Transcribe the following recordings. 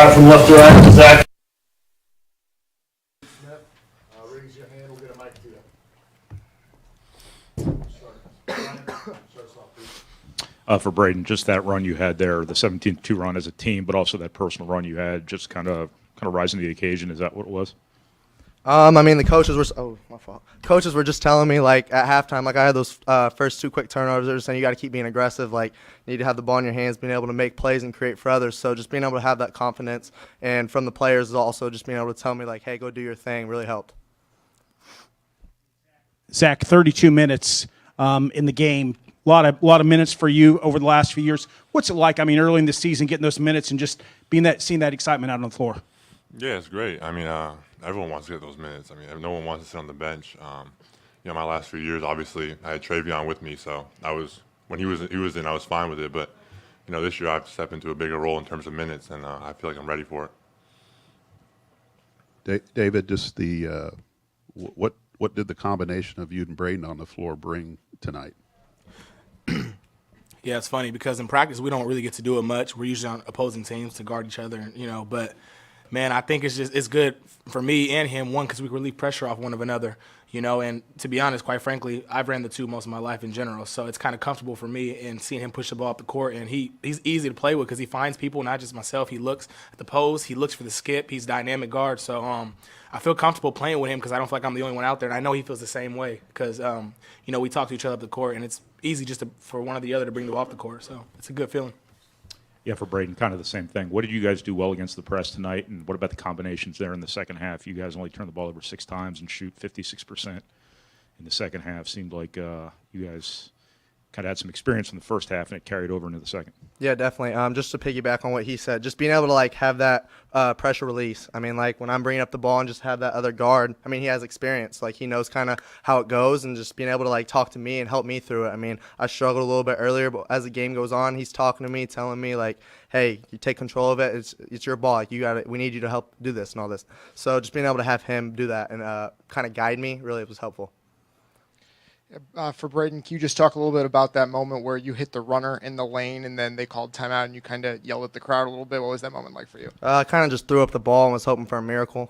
right from left to right, Zach. Raise your hand, we'll get a mic to you. For Braden, just that run you had there, the 17-2 run as a team, but also that personal run you had, just kind of rising to the occasion. Is that what it was? I mean, the coaches were my fault. Coaches were just telling me, like, at halftime, like, I had those first two quick turnovers. They were saying you got to keep being aggressive. Like, you need to have the ball in your hands, being able to make plays and create for others. So just being able to have that confidence, and from the players is also just being able to tell me, like, hey, go do your thing, really helped. Zach, 32 minutes in the game. A lot of minutes for you over the last few years. What's it like? I mean, early in the season, getting those minutes and just seeing that excitement out on the floor. Yeah, it's great. I mean, everyone wants to get those minutes. I mean, no one wants to sit on the bench. My last few years, obviously, I had Travion with me, so when he was in, I was fine with it. But this year I've stepped into a bigger role in terms of minutes, and I feel like I'm ready for it. David, just the what did the combination of you and Braden on the floor bring tonight? Yeah, it's funny because in practice we don't really get to do it much. We're usually on opposing teams to guard each other, but man, I think it's good for me and him, one, because we relieve pressure off one of another, and to be honest, quite frankly, I've ran the two most of my life in general, so it's kind of comfortable for me and seeing him push the ball up the court, and he's easy to play with because he finds people, not just myself. He looks at the pose, he looks for the skip, he's dynamic guard, so I feel comfortable playing with him because I don't feel like I'm the only one out there, and I know he feels the same way because, we talk to each other up the court, and it's easy just for one or the other to bring the ball up the court, so it's a good feeling. Yeah, for Braden, kind of the same thing. What did you guys do well against the press tonight, and what about the combinations there in the second half? You guys only turned the ball over 6 times and shoot 56% in the second half. Seemed like you guys kind of had some experience in the first half, and it carried over into the second. Yeah, definitely. Just to piggyback on what he said, just being able to, like, have that pressure release. I mean, like, when I'm bringing up the ball and just have that other guard, I mean, he has experience. Like, he knows kind of how it goes, and just being able to, like, talk to me and help me through it. I mean, I struggled a little bit earlier, but as the game goes on, he's talking to me, telling me, like, hey, you take control of it. It's your ball. Like, we need you to help do this and all this. So just being able to have him do that and kind of guide me really was helpful. For Braden, can you just talk a little bit about that moment where you hit the runner in the lane and then they called timeout and you kind of yelled at the crowd a little bit? What was that moment like for you? I kind of just threw up the ball and was hoping for a miracle.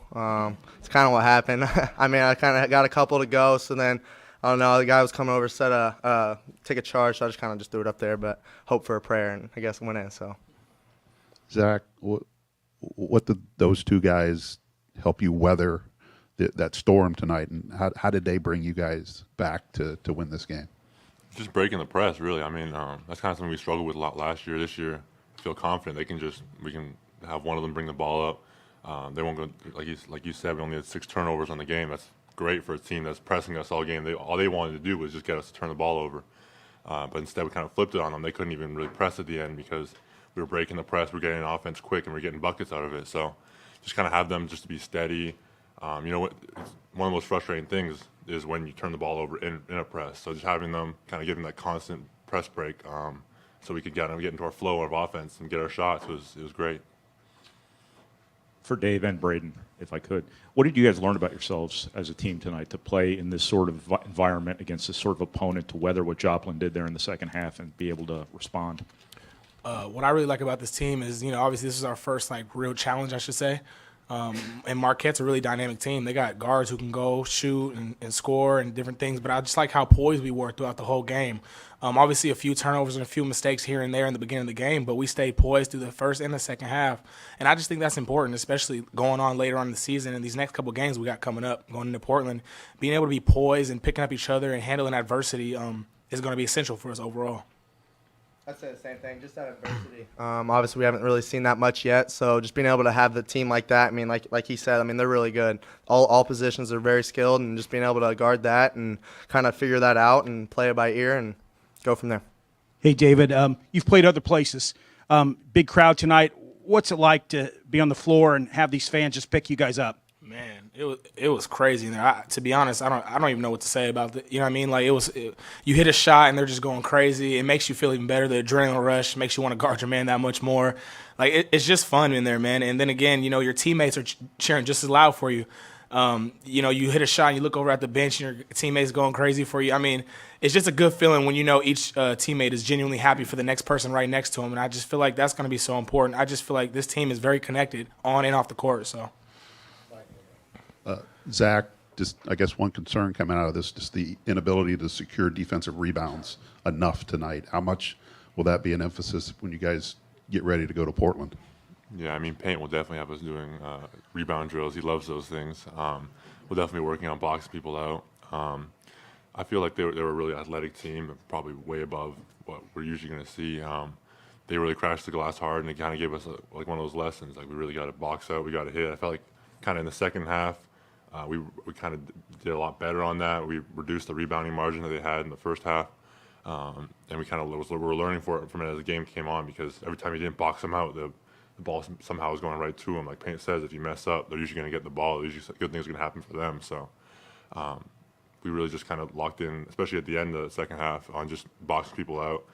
It's kind of what happened. I mean, I kind of got a couple to go, so then, I don't know, the guy was coming over, said, take a charge, so I just kind of just threw it up there, but hope for a prayer, and I guess it went in. So, Zach, what did those two guys help you weather that storm tonight, and how did they bring you guys back to win this game? Just breaking the press, really. I mean, that's kind of something we struggled with a lot last year. This year, I feel confident we can have one of them bring the ball up. They won't go, like you said, we only had 6 turnovers on the game. That's great for a team that's pressing us all game. All they wanted to do was just get us to turn the ball over. But instead, we kind of flipped it on them. They couldn't even really press at the end because we were breaking the press, we were getting offense quick, and we are getting buckets out of it. So just kind of have them just to be steady. One of the most frustrating things is when you turn the ball over in a press. So just having them kind of giving that constant press break so we could get into our flow of offense and get our shots was great. For Dave and Braden, if I could, what did you guys learn about yourselves as a team tonight to play in this sort of environment against this sort of opponent, to weather what Joplin did there in the second half and be able to respond? What I really like about this team is, obviously this is our first real challenge, I should say. And Marquette's a really dynamic team. They got guards who can go shoot and score and different things, but I just like how poised we were throughout the whole game. Obviously a few turnovers and a few mistakes here and there in the beginning of the game, but we stayed poised through the first and the second half. And I just think that's important, especially going on later on in the season and these next couple games we got coming up, going into Portland. Being able to be poised and picking up each other and handling adversity is going to be essential for us overall. I'd say the same thing, just that adversity. Obviously, we haven't really seen that much yet, so just being able to have the team like that, I mean, like he said, I mean, they're really good. All positions are very skilled, and just being able to guard that and kind of figure that out and play it by ear and go from there. Hey, David, you've played other places. Big crowd tonight. What's it like to be on the floor and have these fans just pick you guys up? Man, it was crazy in there. To be honest, I don't even know what to say about it. You know what I mean? Like you hit a shot and they're just going crazy. It makes you feel even better. The adrenaline rush makes you want to guard your man that much more. Like it's just fun in there, man. And then again, your teammates are cheering just as loud for you. You know, you hit a shot and you look over at the bench and your teammate's going crazy for you. I mean, it's just a good feeling when you know each teammate is genuinely happy for the next person right next to him. And I just feel like that's going to be so important. I just feel like this team is very connected on and off the court. So, Zach, just I guess one concern coming out of this, just the inability to secure defensive rebounds enough tonight. How much will that be an emphasis when you guys get ready to go to Portland? Yeah, I mean, Paint will definitely have us doing rebound drills. He loves those things. We'll definitely be working on boxing people out. I feel like they were a really athletic team, probably way above what we're usually going to see. They really crashed the glass hard, and it kind of gave us like one of those lessons. Like, we really got to box out, we got to hit. I felt like kind of in the second half, we kind of did a lot better on that. We reduced the rebounding margin that they had in the first half. And we kind of we were learning from it as the game came on, because every time you didn't box them out, the ball somehow was going right to them. Like Paint says, if you mess up, they're usually going to get the ball. Usually good things are going to happen for them. So we really just kind of locked in, especially at the end of the second half, on just boxing people out,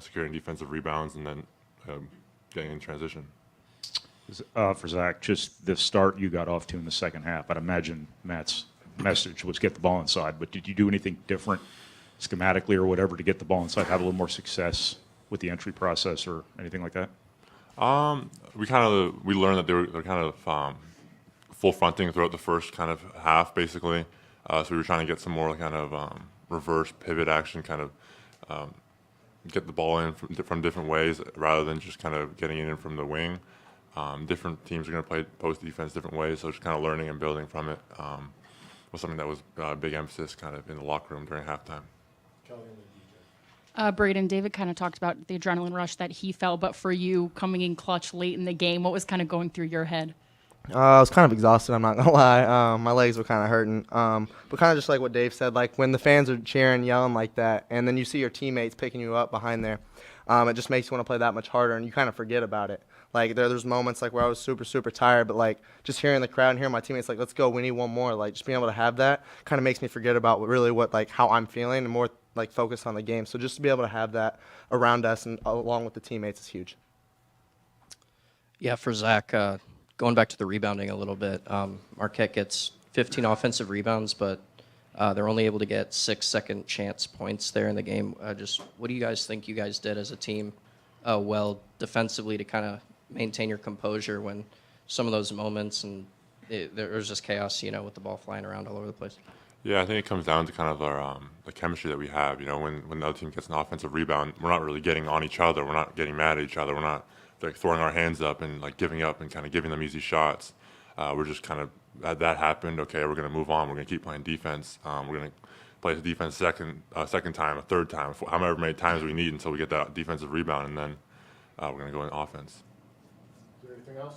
securing defensive rebounds, and then getting in transition. For Zach, just the start you got off to in the second half, I'd imagine Matt's message was get the ball inside, but did you do anything different schematically or whatever to get the ball inside, have a little more success with the entry process or anything like that? We learned that they're kind of full fronting throughout the first kind of half, basically. So we were trying to get some more kind of reverse pivot action, kind of get the ball in from different ways rather than just kind of getting it in from the wing. Different teams are going to play post defense different ways, so just kind of learning and building from it was something that was a big emphasis kind of in the locker room during halftime. Braden, David kind of talked about the adrenaline rush that he felt, but for you, coming in clutch late in the game, what was kind of going through your head? I was kind of exhausted, I'm not going to lie. My legs were kind of hurting. But kind of just like what Dave said, like when the fans are cheering, yelling like that, and then you see your teammates picking you up behind there, it just makes you want to play that much harder, and you kind of forget about it. Like there's moments like where I was super, super tired, but like just hearing the crowd and hearing my teammates like, let's go, we need one more. Like just being able to have that kind of makes me forget about how I'm feeling and more like focus on the game. So just to be able to have that around us and along with the teammates is huge. Yeah, for Zach, going back to the rebounding a little bit, Marquette gets 15 offensive rebounds, but they're only able to get 6 second chance points there in the game. Just what do you guys think you guys did as a team well defensively to kind of maintain your composure when some of those moments and there was just chaos, with the ball flying around all over the place? Yeah, I think it comes down to kind of our the chemistry that we have. When the other team gets an offensive rebound, we're not really getting on each other. We're not getting mad at each other. We're not like throwing our hands up and like giving up and kind of giving them easy shots. We're just kind of, had that happened, okay, we're going to move on. We're going to keep playing defense. We're going to play the defense second time, a third time, however many times we need until we get that defensive rebound, and then we're going to go in offense. Is there anything else?